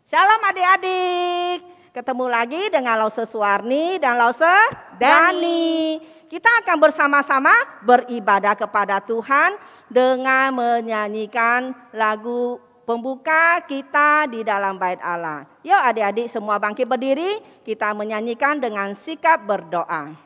Shalom adik-adik. Ketemu lagi dengan Lause Suwarni dan Lause Dani. Kita akan bersama-sama beribadah kepada Tuhan dengan menyanyikan lagu pembuka kita di dalam bait Allah. Yuk adik-adik semua bangkit berdiri, kita menyanyikan dengan sikap berdoa.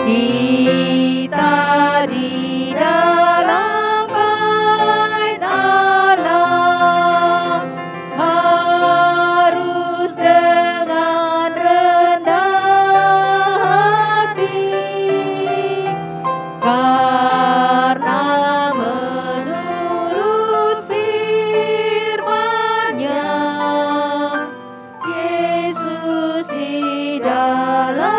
Kita di dalam bait Allah harus dengan rendah hati, karena menurut firman-Nya Yesus di dalam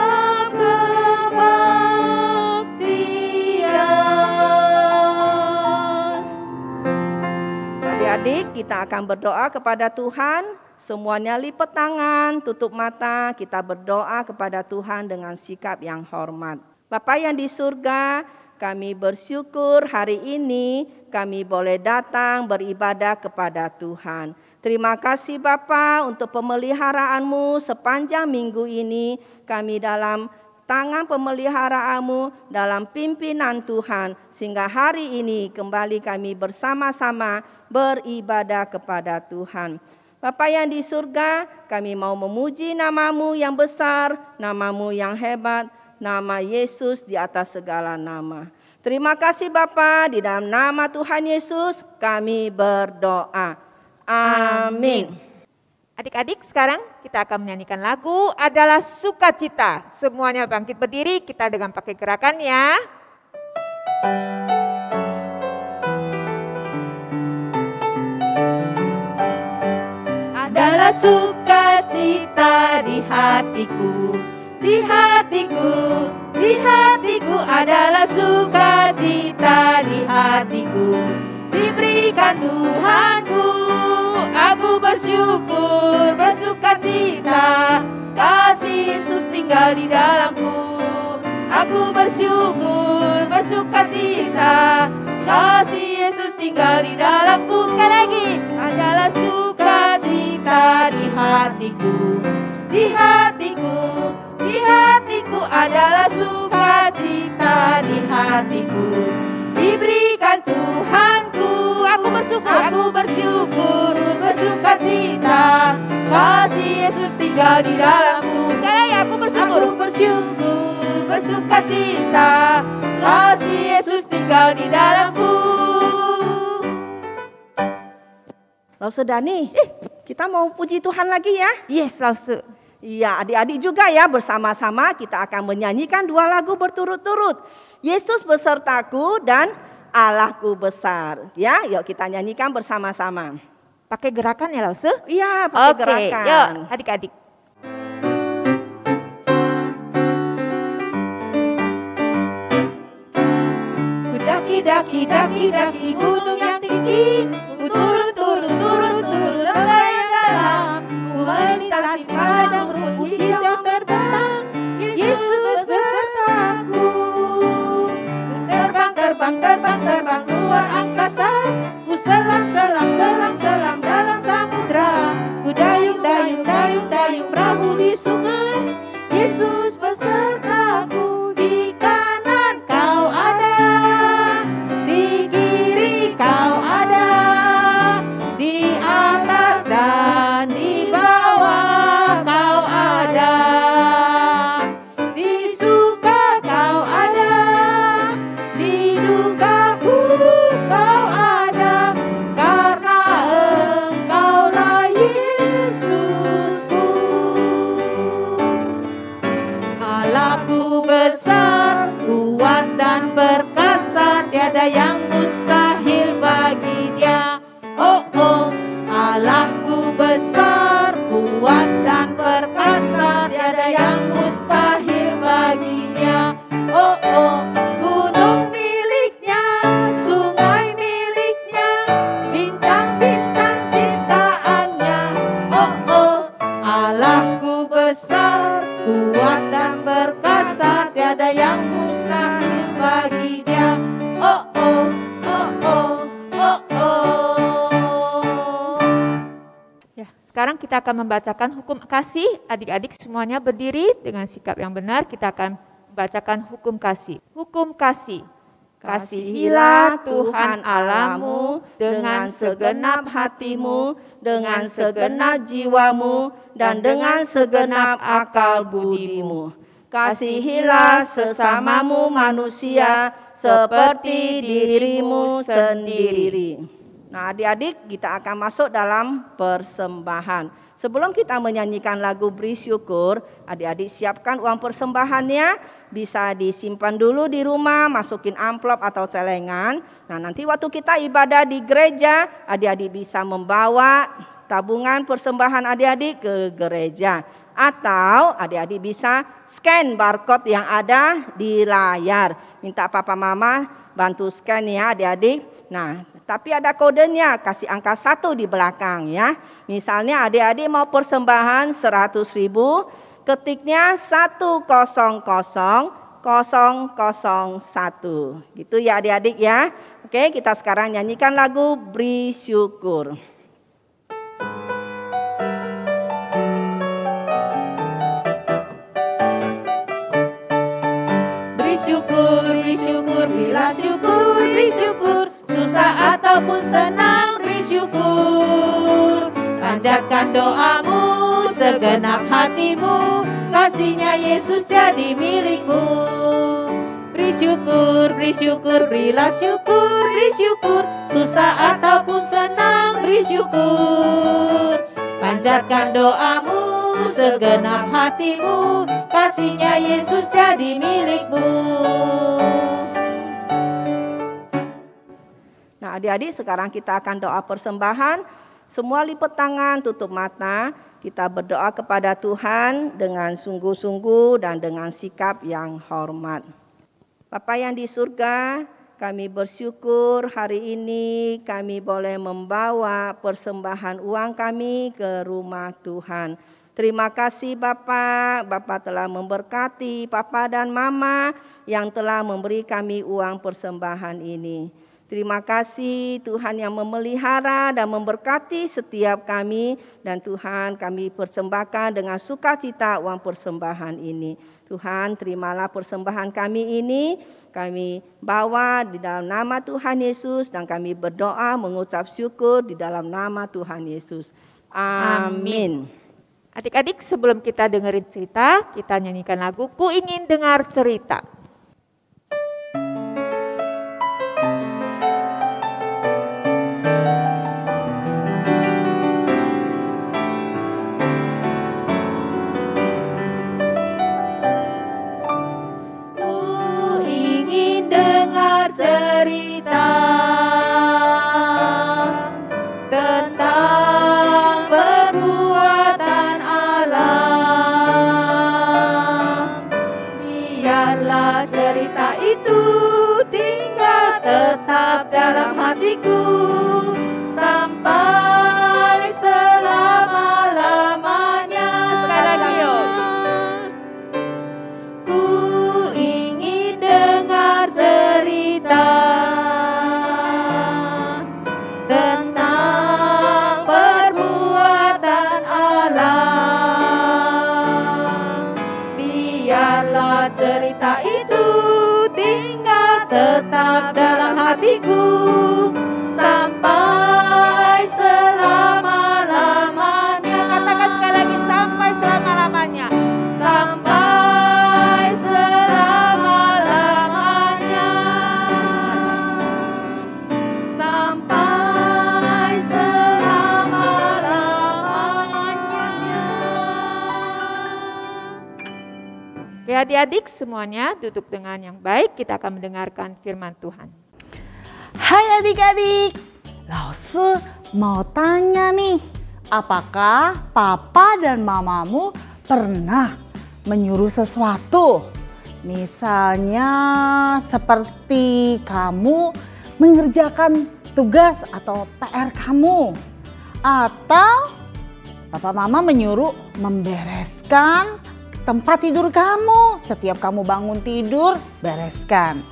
adik, kita akan berdoa kepada Tuhan. Semuanya lipat tangan, tutup mata. Kita berdoa kepada Tuhan dengan sikap yang hormat. Bapa yang di surga, kami bersyukur hari ini kami boleh datang beribadah kepada Tuhan. Terima kasih Bapa untuk pemeliharaanmu sepanjang minggu ini. Kami dalam tangan pemeliharaanmu, dalam pimpinan Tuhan, sehingga hari ini kembali kami bersama-sama beribadah kepada Tuhan. Bapa yang di surga, kami mau memuji namamu yang besar, namamu yang hebat, nama Yesus di atas segala nama. Terima kasih Bapa, di dalam nama Tuhan Yesus kami berdoa. Amin. Adik-adik, sekarang kita akan menyanyikan lagu adalah sukacita. Semuanya bangkit berdiri, kita dengan pakai gerakan ya. Adalah sukacita di hatiku, di hatiku, di hatiku adalah sukacita di hatiku. Diberikan Tuhanku, aku bersyukur, bersukacita, kasih Yesus tinggal di dalamku. Aku bersyukur, bersukacita, kasih Yesus tinggal di dalamku. Sekali lagi, adalah sukacita di hatiku, di hatiku, di hatiku adalah sukacita di hatiku. Diberikan Tuhanku, aku bersyukur, bersukacita, kasih Yesus tinggal di dalamku. Sekali lagi, aku bersyukur, bersukacita, kasih Yesus tinggal di dalamku. Lause Dani, kita mau puji Tuhan lagi ya? Yes, Lause. Iya, adik-adik juga ya, bersama-sama kita akan menyanyikan 2 lagu berturut-turut. Yesus besertaku dan Allahku besar. Ya, yuk kita nyanyikan bersama-sama. Pakai gerakan ya Lause? Iya, pakai gerakan. Yuk adik-adik. Ku daki gunung yang tinggi, ku turun lereng dalam, ku melintasi padang rumput hijau terbentang. Yesus besertaku. Terbang luar angkasa, ku selam dalam samudra, ku dayung perahu di sungai. Yesus besertaku, di kanan kau ada, di kiri kau ada, di atas dan di bawah kau ada, di suka kau ada, di duka pun kau ada, karena Engkaulah Yesusku. Allahku besar, kuat dan perkasa, tiada yang mustahil bagi Dia. Oh oh, Allahku besar, kuat dan perkasa, tiada yang mustahil bagi Dia. Oh oh, gunung miliknya, sungai miliknya, bintang-bintang ciptaannya. Oh oh, Allahku besar, kuat dan perkasa, tiada yang mustahil bagi Ya, sekarang kita akan membacakan hukum kasih. Adik-adik semuanya berdiri dengan sikap yang benar. Kita akan membacakan hukum kasih. Hukum kasih. Kasihilah Tuhan Allahmu dengan segenap hatimu, dengan segenap jiwamu, dan dengan segenap akal budimu. Kasihilah sesamamu manusia seperti dirimu sendiri. Nah, adik-adik, kita akan masuk dalam persembahan. Sebelum kita menyanyikan lagu Beri Syukur, adik-adik siapkan uang persembahannya. Bisa disimpan dulu di rumah, masukin amplop atau celengan. Nah, nanti waktu kita ibadah di gereja, adik-adik bisa membawa tabungan persembahan adik-adik ke gereja. Atau adik-adik bisa scan barcode yang ada di layar. Minta papa mama bantu scan ya adik-adik. Nah, tapi ada kodenya, kasih angka 1 di belakang ya. Misalnya adik-adik mau persembahan 100.000, ketiknya 100.001. Gitu ya adik-adik ya. Oke, kita sekarang nyanyikan lagu Beri Syukur. Beri syukur, berilah syukur, beri syukur. Susah ataupun senang, beri syukur. Panjatkan doamu, segenap hatimu, kasihnya Yesus jadi milikmu. Beri syukur, berilah syukur, beri syukur. Susah ataupun senang, beri syukur. Panjatkan doamu, segenap hatimu, kasihnya Yesus jadi milikmu. Nah, adik-adik sekarang kita akan doa persembahan. Semua lipat tangan, tutup mata. Kita berdoa kepada Tuhan dengan sungguh-sungguh dan dengan sikap yang hormat. Bapa yang di surga, kami bersyukur hari ini kami boleh membawa persembahan uang kami ke rumah Tuhan. Terima kasih Bapak, Bapak telah memberkati Papa dan Mama yang telah memberi kami uang persembahan ini. Terima kasih Tuhan yang memelihara dan memberkati setiap kami. Dan Tuhan kami persembahkan dengan sukacita uang persembahan ini. Tuhan terimalah persembahan kami ini. Kami bawa di dalam nama Tuhan Yesus. Dan kami berdoa mengucap syukur di dalam nama Tuhan Yesus. Amin. Adik-adik sebelum kita dengerin cerita, kita nyanyikan lagu Ku Ingin Dengar Cerita. Cerita tentang perbuatan Allah. Biarlah cerita itu tinggal tetap dalam hatiku sampai selama-lamanya. Sekali lagi yuk. Ku ingin dengar cerita tentang perbuatan Allah. Biarlah cerita itu tinggal tetap dalam hatiku sampai selama-lamanya. Katakan sekali lagi, sampai selama-lamanya. Sampai selama-lamanya. Sampai selama-lamanya. Oke adik-adik semuanya duduk dengan yang baik. Kita akan mendengarkan firman Tuhan. Hai adik-adik, Lause mau tanya nih, apakah papa dan mamamu pernah menyuruh sesuatu? Misalnya seperti kamu mengerjakan tugas atau PR kamu. Atau papa mama menyuruh membereskan tempat tidur kamu. Setiap kamu bangun tidur, bereskan.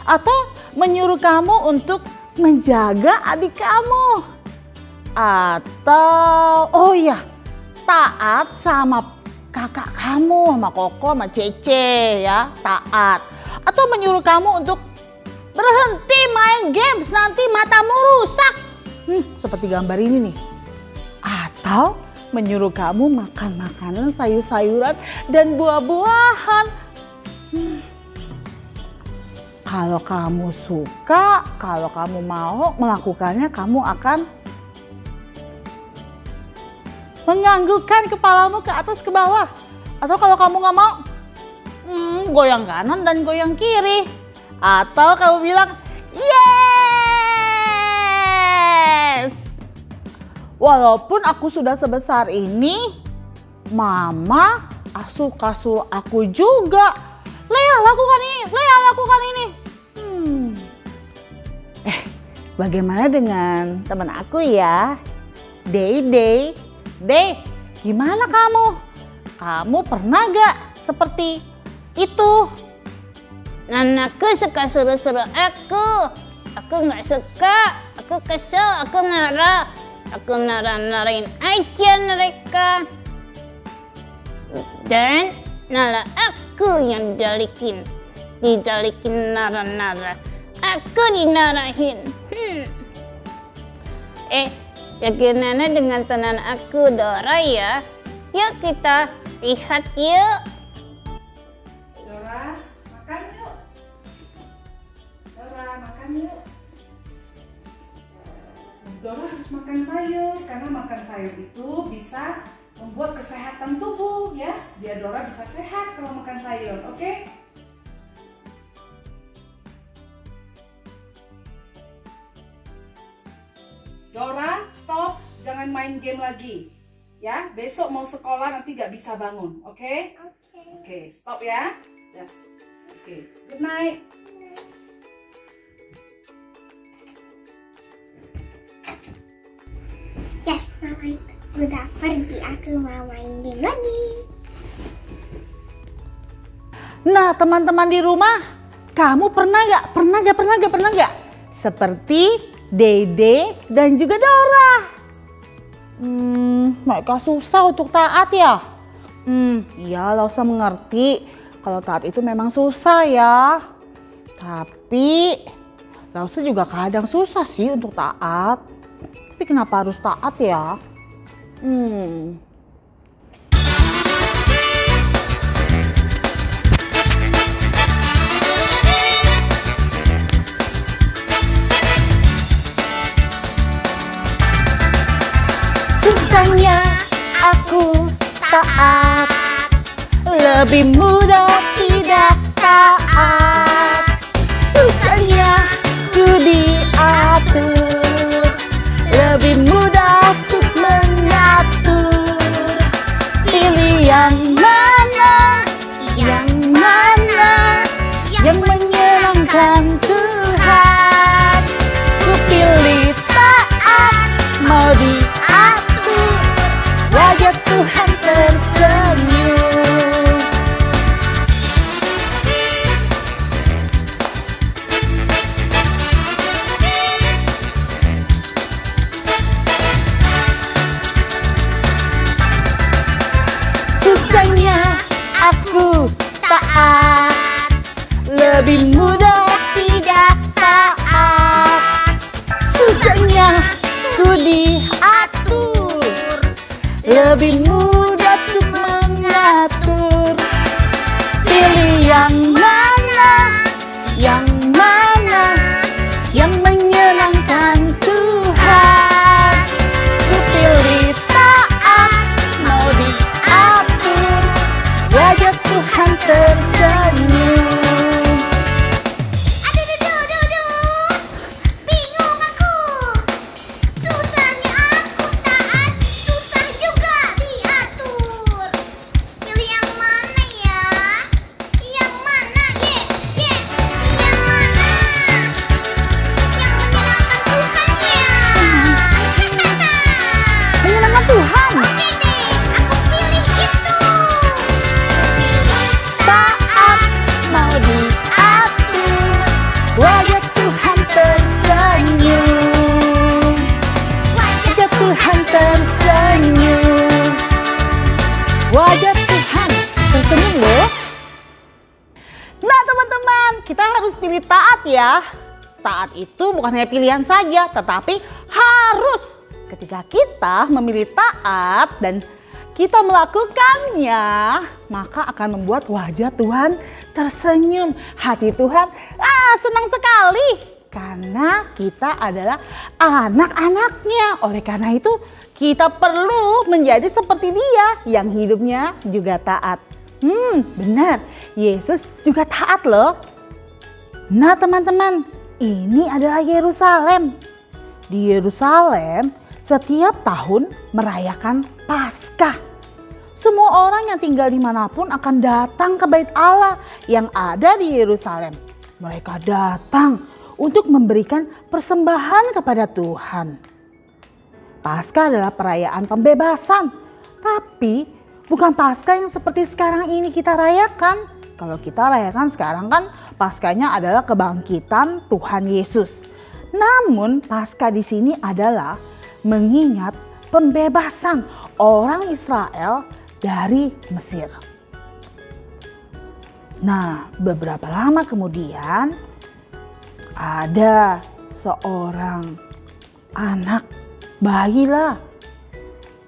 Atau menyuruh kamu untuk menjaga adik kamu. Atau, oh iya, taat sama kakak kamu, sama Koko, sama Cece ya, taat. Atau menyuruh kamu untuk berhenti main games, nanti matamu rusak. Seperti gambar ini nih. Atau menyuruh kamu makan makanan, sayur-sayuran, dan buah-buahan. Kalau kamu suka, kalau kamu mau melakukannya, kamu akan menganggukkan kepalamu ke atas ke bawah. Atau kalau kamu nggak mau, goyang kanan dan goyang kiri. Atau kamu bilang, yes! Walaupun aku sudah sebesar ini, Mama suka suruh aku juga. Lea, lakukan ini, Lea, lakukan ini. Bagaimana dengan teman aku ya? Day, gimana kamu? Kamu pernah gak seperti itu? Nanaku suka suruh-suruh aku. Aku nggak suka, aku kesel, aku marah. Aku narain aja mereka. Dan malah aku yang didalikin nara-nara. Aku dinarahin. Bagaimana dengan tenan aku, Dora ya? Yuk kita lihat yuk. Dora, makan yuk. Dora, makan yuk. Dora harus makan sayur, karena makan sayur itu bisa membuat kesehatan tubuh ya. Biar Dora bisa sehat kalau makan sayur, oke? Dora, stop, jangan main game lagi. Ya, besok mau sekolah nanti gak bisa bangun, oke? Oke, stop ya. Just, oke. Good night. Yes, Mama udah pergi, aku mau main game lagi. Nah, teman-teman di rumah, kamu pernah nggak? Seperti Dede dan juga Dora. Mereka susah untuk taat ya. Iya, Lausa mengerti kalau taat itu memang susah ya. Tapi Lausa juga kadang susah sih untuk taat. Tapi kenapa harus taat ya? Susahnya aku taat, lebih mudah tidak taat. Susahnya ku diatur, lebih mudah ku mengatur. Pilih yang mana yang menyenangkan Tuhan. Ku pilih taat, mau diatur, wajah Tuhan tersenyum. Susahnya aku taat, lebih mudah tidak taat. Susahnya ku diatur, lebih mudah untuk mengatur. Pilih yang mana yang menyenangkan Tuhan. Ku pilih taat, mau diatur, wajah Tuhan tersenyum. Bingung aku. Susahnya aku taat, susah juga diatur. Pilih yang mana ya? Yang mana ya. Taat itu bukan hanya pilihan saja, tetapi harus. Ketika kita memilih taat dan kita melakukannya, maka akan membuat wajah Tuhan tersenyum. Hati Tuhan senang sekali karena kita adalah anak-anaknya. Oleh karena itu kita perlu menjadi seperti Dia yang hidupnya juga taat. Benar, Yesus juga taat loh. Nah teman-teman, ini adalah Yerusalem. Di Yerusalem setiap tahun merayakan Paskah. Semua orang yang tinggal dimanapun akan datang ke Bait Allah yang ada di Yerusalem. Mereka datang untuk memberikan persembahan kepada Tuhan. Paskah adalah perayaan pembebasan, tapi bukan Paskah yang seperti sekarang ini kita rayakan. Kalau kita rayakan sekarang kan Paskahnya adalah kebangkitan Tuhan Yesus. Namun Paskah di sini adalah mengingat pembebasan orang Israel dari Mesir. Nah, beberapa lama kemudian ada seorang anak bayi lah.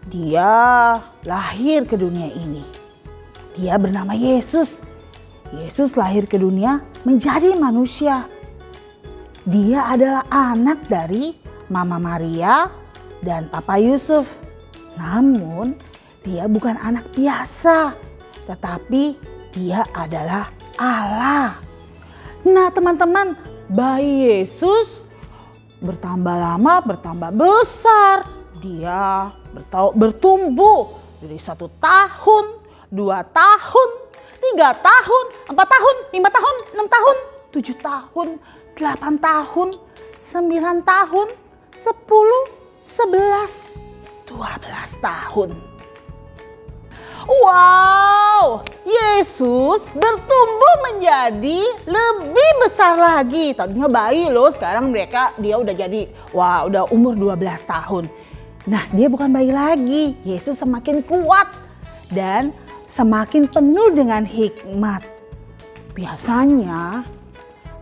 Dia lahir ke dunia ini. Dia bernama Yesus. Yesus lahir ke dunia menjadi manusia. Dia adalah anak dari Mama Maria dan Papa Yusuf. Namun dia bukan anak biasa, tetapi dia adalah Allah. Nah teman-teman, bayi Yesus bertambah lama, bertambah besar. Dia bertumbuh dari 1 tahun, 2 tahun, 3 tahun, 4 tahun, 5 tahun, 6 tahun, 7 tahun, 8 tahun, 9 tahun, 10, 11, 12 tahun. Wow, Yesus bertumbuh menjadi lebih besar lagi. Tadinya bayi loh, sekarang dia udah jadi, udah umur 12 tahun. Nah, dia bukan bayi lagi. Yesus semakin kuat dan semakin penuh dengan hikmat. Biasanya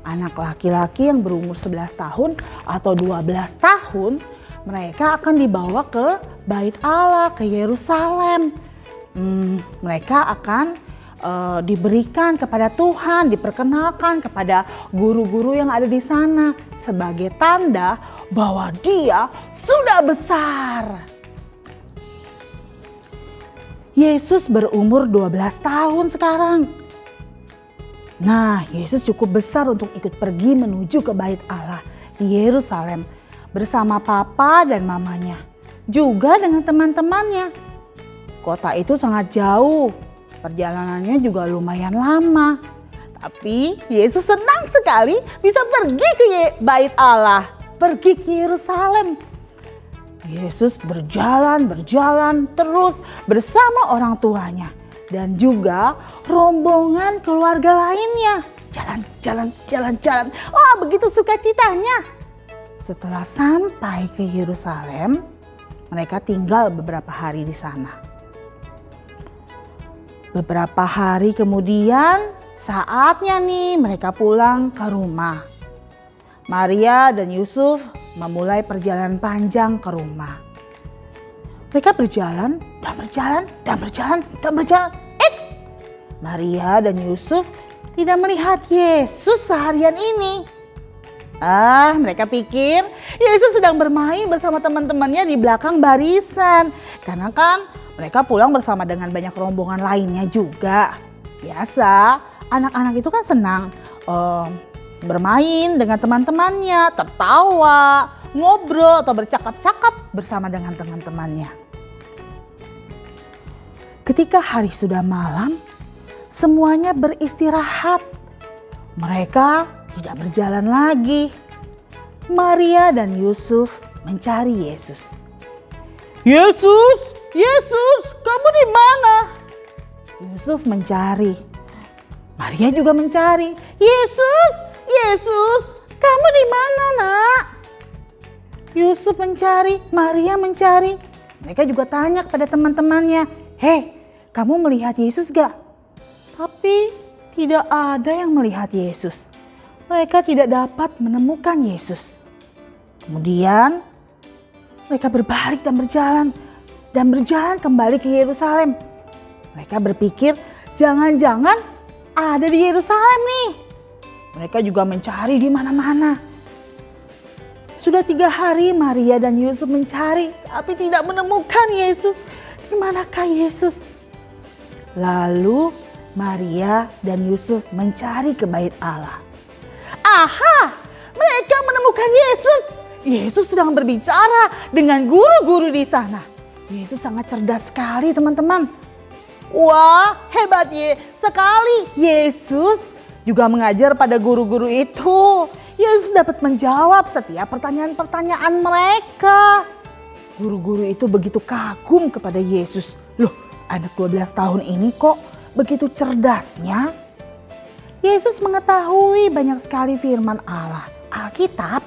anak laki-laki yang berumur 11 tahun atau 12 tahun, mereka akan dibawa ke Bait Allah, ke Yerusalem. Mereka akan diberikan kepada Tuhan, diperkenalkan kepada guru-guru yang ada di sana sebagai tanda bahwa dia sudah besar. Yesus berumur 12 tahun sekarang. Nah, Yesus cukup besar untuk ikut pergi menuju ke Bait Allah di Yerusalem bersama papa dan mamanya, juga dengan teman-temannya. Kota itu sangat jauh, perjalanannya juga lumayan lama. Tapi Yesus senang sekali bisa pergi ke Bait Allah, pergi ke Yerusalem. Yesus berjalan terus bersama orang tuanya dan juga rombongan keluarga lainnya. Jalan. Oh, begitu sukacitanya. Setelah sampai ke Yerusalem, mereka tinggal beberapa hari di sana. Beberapa hari kemudian, saatnya nih mereka pulang ke rumah. Maria dan Yusuf memulai perjalanan panjang ke rumah. Mereka berjalan. Maria dan Yusuf tidak melihat Yesus seharian ini. Mereka pikir Yesus sedang bermain bersama teman-temannya di belakang barisan. Karena kan mereka pulang bersama dengan banyak rombongan lainnya juga. Biasa, anak-anak itu kan senang bermain dengan teman-temannya, tertawa, ngobrol atau bercakap-cakap bersama dengan teman-temannya. Ketika hari sudah malam, semuanya beristirahat. Mereka tidak berjalan lagi. Maria dan Yusuf mencari Yesus. Yesus, kamu di mana? Yusuf mencari. Maria juga mencari. Yesus, kamu di mana, Nak? Yusuf mencari, Maria mencari. Mereka juga tanya kepada teman-temannya, "Hei, kamu melihat Yesus gak?" Tapi tidak ada yang melihat Yesus. mereka tidak dapat menemukan Yesus. Kemudian mereka berbalik dan berjalan kembali ke Yerusalem. Mereka berpikir jangan-jangan ada di Yerusalem nih. Mereka juga mencari di mana-mana. Sudah 3 hari Maria dan Yusuf mencari, tapi tidak menemukan Yesus. Di manakah Yesus? Lalu Maria dan Yusuf mencari ke bait Allah. Aha! Mereka menemukan Yesus. Yesus sedang berbicara dengan guru-guru di sana. Yesus sangat cerdas sekali, teman-teman. Wah, hebat sekali. Yesus juga mengajar pada guru-guru itu. Yesus dapat menjawab setiap pertanyaan-pertanyaan mereka. Guru-guru itu begitu kagum kepada Yesus. Loh, anak 12 tahun ini kok begitu cerdasnya? Yesus mengetahui banyak sekali firman Allah, Alkitab.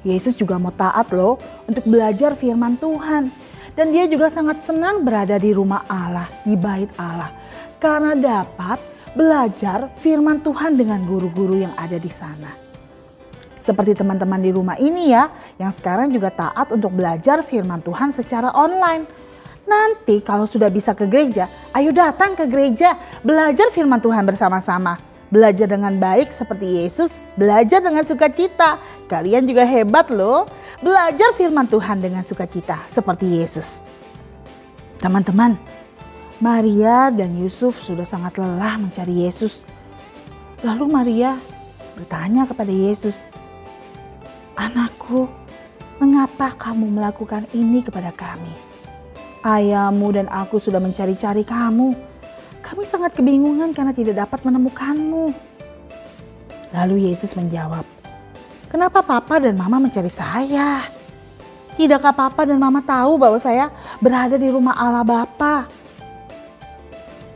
Yesus juga mau taat loh untuk belajar firman Tuhan. Dan dia juga sangat senang berada di rumah Allah, di bait Allah. Karena dapat belajar firman Tuhan dengan guru-guru yang ada di sana. Seperti teman-teman di rumah ini ya, yang sekarang juga taat untuk belajar firman Tuhan secara online. Nanti kalau sudah bisa ke gereja, ayo datang ke gereja, belajar firman Tuhan bersama-sama. Belajar dengan baik seperti Yesus, belajar dengan sukacita. Kalian juga hebat loh, belajar firman Tuhan dengan sukacita seperti Yesus. Teman-teman, Maria dan Yusuf sudah sangat lelah mencari Yesus. Lalu Maria bertanya kepada Yesus, "Anakku, mengapa kamu melakukan ini kepada kami? Ayahmu dan aku sudah mencari-cari kamu. Kami sangat kebingungan karena tidak dapat menemukanmu." Lalu Yesus menjawab, "Kenapa Papa dan Mama mencari saya? Tidakkah Papa dan Mama tahu bahwa saya berada di rumah Allah Bapa?"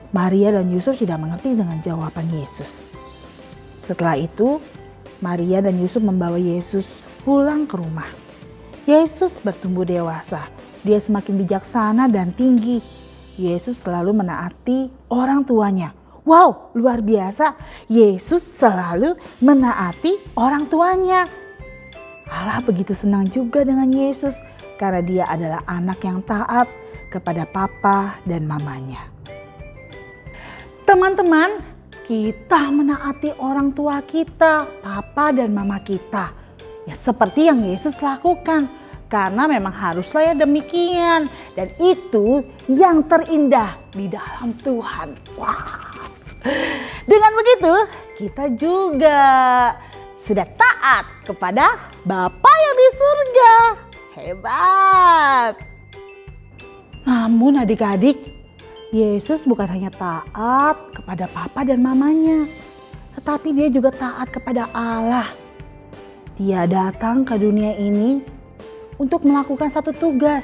Maria dan Yusuf tidak mengerti dengan jawaban Yesus. Setelah itu, Maria dan Yusuf membawa Yesus pulang ke rumah. Yesus bertumbuh dewasa. Dia semakin bijaksana dan tinggi. Yesus selalu menaati orang tuanya. Wow, luar biasa. Yesus selalu menaati orang tuanya. Allah begitu senang juga dengan Yesus karena dia adalah anak yang taat kepada papa dan mamanya. Teman-teman, kita menaati orang tua kita, papa dan mama kita. Ya seperti yang Yesus lakukan. Karena memang haruslah ya demikian. Dan itu yang terindah di dalam Tuhan. Wah. Dengan begitu kita juga sudah taat kepada Bapa yang di surga. Hebat. Namun adik-adik, Yesus bukan hanya taat kepada Papa dan mamanya. Tetapi dia juga taat kepada Allah. Dia datang ke dunia ini untuk melakukan satu tugas,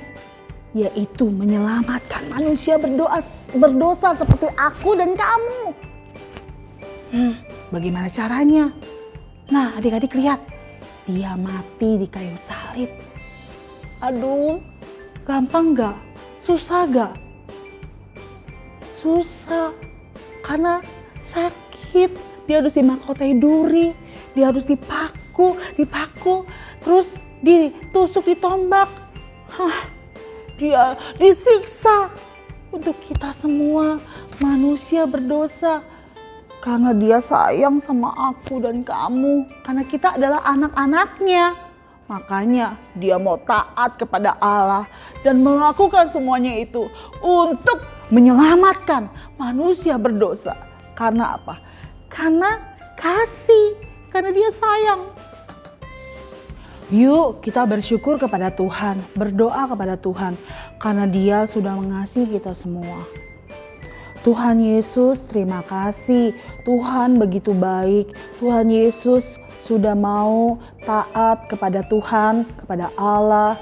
yaitu menyelamatkan manusia berdosa seperti aku dan kamu. Bagaimana caranya? Nah, adik-adik lihat, dia mati di kayu salib. Aduh, gampang gak? Susah gak? Susah, karena sakit. Dia harus dimahkotai duri, dia harus dipaku, terus ditusuk, ditombak. Dia disiksa untuk kita semua manusia berdosa. Karena dia sayang sama aku dan kamu. Karena kita adalah anak-anaknya. Makanya dia mau taat kepada Allah dan melakukan semuanya itu untuk menyelamatkan manusia berdosa. Karena apa? Karena kasih, karena dia sayang. Yuk kita bersyukur kepada Tuhan, berdoa kepada Tuhan karena Dia sudah mengasihi kita semua. Tuhan Yesus, terima kasih. Tuhan begitu baik. Tuhan Yesus sudah mau taat kepada Tuhan, kepada Allah,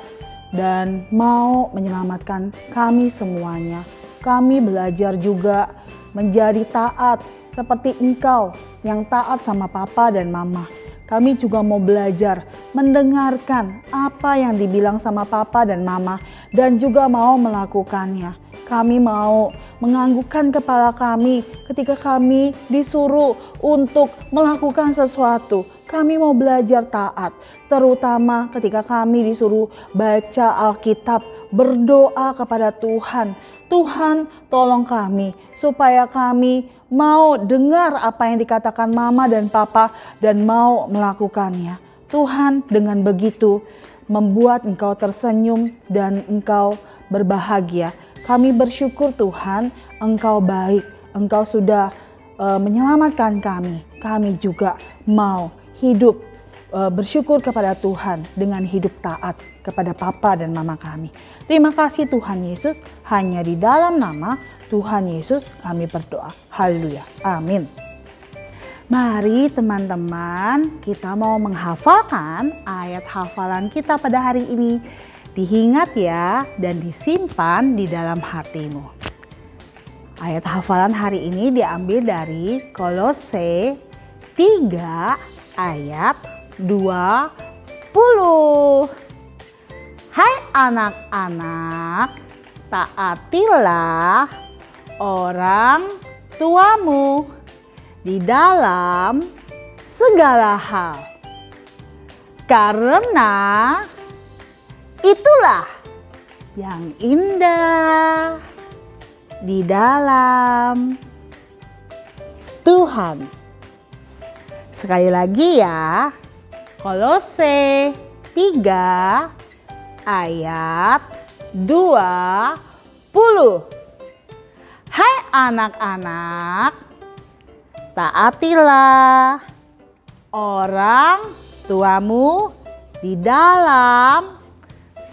dan mau menyelamatkan kami semuanya. Kami belajar juga menjadi taat seperti Engkau yang taat sama Papa dan Mama. Kami juga mau belajar mendengarkan apa yang dibilang sama Papa dan Mama dan juga mau melakukannya. Kami mau menganggukkan kepala kami ketika kami disuruh untuk melakukan sesuatu. Kami mau belajar taat, terutama ketika kami disuruh baca Alkitab, berdoa kepada Tuhan. Tuhan, tolong kami supaya kami mau dengar apa yang dikatakan mama dan papa dan mau melakukannya. Tuhan, dengan begitu membuat engkau tersenyum dan engkau berbahagia. Kami bersyukur Tuhan, engkau baik, engkau sudah menyelamatkan kami. Kami juga mau hidup bersyukur kepada Tuhan dengan hidup taat kepada papa dan mama kami. Terima kasih Tuhan Yesus, hanya di dalam nama Tuhan Yesus kami berdoa. Haleluya. Amin. Mari teman-teman, kita mau menghafalkan ayat hafalan kita pada hari ini. Diingat ya dan disimpan di dalam hatimu. Ayat hafalan hari ini diambil dari Kolose 3 ayat 20. Hai anak-anak, taatilah orang tuamu di dalam segala hal. Karena itulah yang indah di dalam Tuhan. Sekali lagi ya, Kolose 3 ayat 20. Hai anak-anak, taatilah orang tuamu di dalam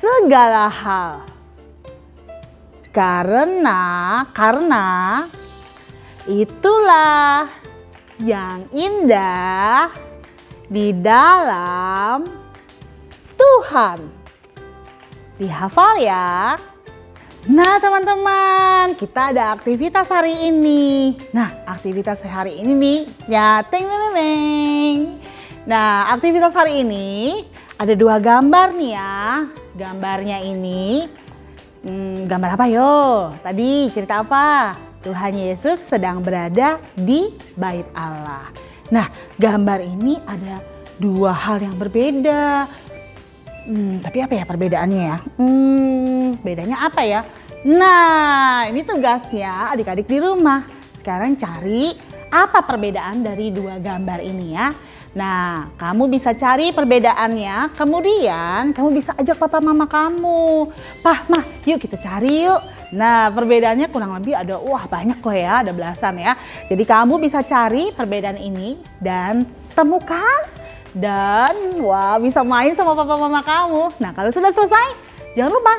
segala hal. Karena itulah yang indah di dalam Tuhan. Dihafal ya. Nah teman-teman, kita ada aktivitas hari ini. Nah aktivitas hari ini nih, ya teng teng teng. Nah aktivitas hari ini ada 2 gambar nih ya. Gambarnya ini, gambar apa yo? Tadi cerita apa? Tuhan Yesus sedang berada di bait Allah. Nah gambar ini ada 2 hal yang berbeda. Tapi apa ya perbedaannya ya? Bedanya apa ya? Nah ini tugasnya adik-adik di rumah. Sekarang cari apa perbedaan dari 2 gambar ini ya. Nah, kamu bisa cari perbedaannya, kemudian kamu bisa ajak papa mama kamu. Pah, mah, yuk kita cari yuk. Nah, perbedaannya kurang lebih ada, banyak kok ya, ada belasan ya. Jadi kamu bisa cari perbedaan ini dan temukan. Dan, bisa main sama papa mama kamu. Nah, kalau sudah selesai, jangan lupa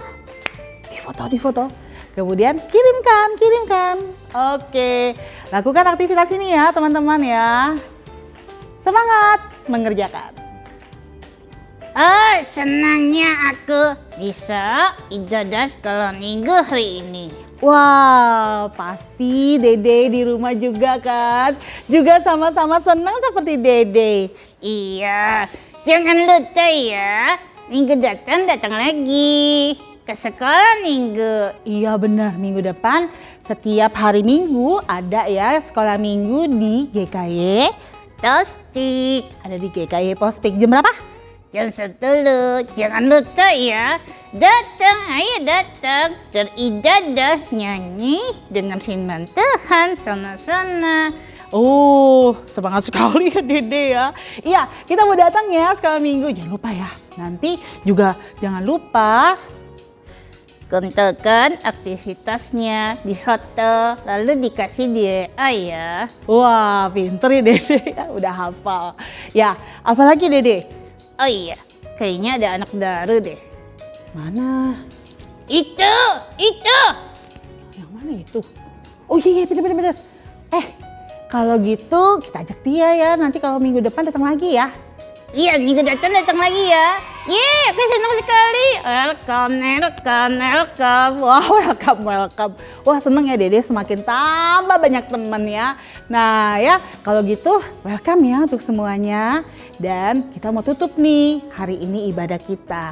difoto. Kemudian kirimkan. Oke, lakukan aktivitas ini ya teman-teman ya. Semangat mengerjakan. Senangnya aku bisa ibadah sekolah minggu hari ini. Wow, pasti Dede di rumah juga kan? Juga sama-sama senang seperti Dede. Iya, jangan lupa ya, minggu datang lagi ke sekolah minggu. Iya benar, minggu depan setiap hari Minggu ada ya sekolah minggu di GKY Tostik. Ada di GKY Pospik. Jam berapa? Jam 10. Jangan lupa ya. Ayo datang. Beribadah, nyanyi, dengar firman Tuhan sana-sana. Oh, semangat sekali ya Dede ya. Iya, kita mau datang ya sekolah minggu. Jangan lupa ya. Nanti juga jangan lupa kumpulkan aktivitasnya di foto, lalu dikasih di WA ya. Wah, pinter ya Dede ya, udah hafal. Ya, apalagi Dede? Oh iya, kayaknya ada anak baru deh. Mana? Itu. Yang mana itu? Oh iya, bener. Kalau gitu kita ajak dia ya, nanti kalau minggu depan datang lagi ya. Iya, minggu datang lagi ya. Aku senang sekali. Welcome. Wah, welcome. Wah, seneng ya Dede, semakin tambah banyak teman ya. Nah ya, kalau gitu welcome ya untuk semuanya. Dan kita mau tutup nih hari ini ibadah kita.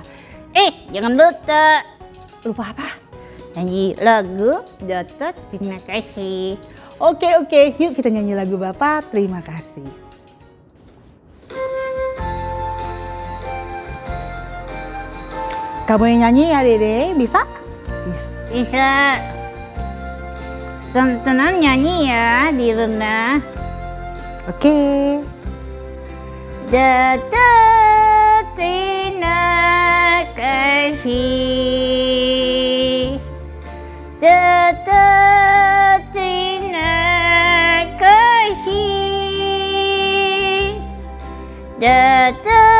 Jangan lupa. Lupa apa? nyanyi lagu Dokter terima kasih. Oke, yuk kita nyanyi lagu Bapak terima kasih. Kamu yang nyanyi ya Dede, bisa? Bisa. Tenang nyanyi ya di rendah. Oke. Dokter terima kasih. Dokter terima kasih. Dokter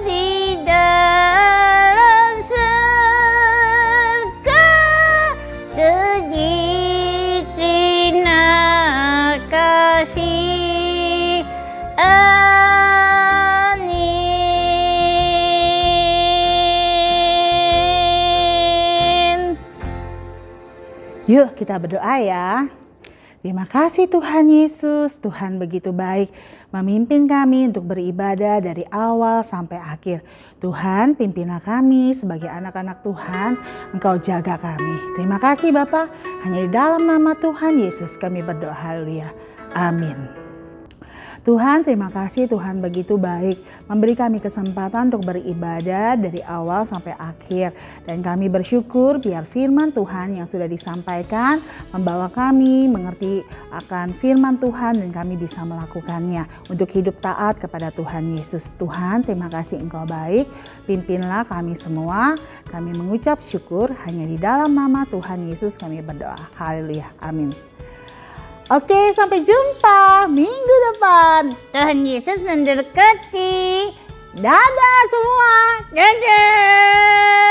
di dalam surga terima kasih. Amin. Yuk kita berdoa ya. Terima kasih Tuhan Yesus, Tuhan begitu baik memimpin kami untuk beribadah dari awal sampai akhir. Tuhan pimpinlah kami sebagai anak-anak Tuhan, Engkau jaga kami. Terima kasih Bapa, hanya di dalam nama Tuhan Yesus kami berdoa, haleluya. Amin. Tuhan terima kasih, Tuhan begitu baik memberi kami kesempatan untuk beribadah dari awal sampai akhir. Dan kami bersyukur biar firman Tuhan yang sudah disampaikan membawa kami mengerti akan firman Tuhan dan kami bisa melakukannya untuk hidup taat kepada Tuhan Yesus. Tuhan terima kasih Engkau baik, pimpinlah kami semua. Kami mengucap syukur hanya di dalam nama Tuhan Yesus kami berdoa. Haleluya, amin. Oke, sampai jumpa minggu depan. Tuhan Yesus memberkati. Dadah semua. Dadah.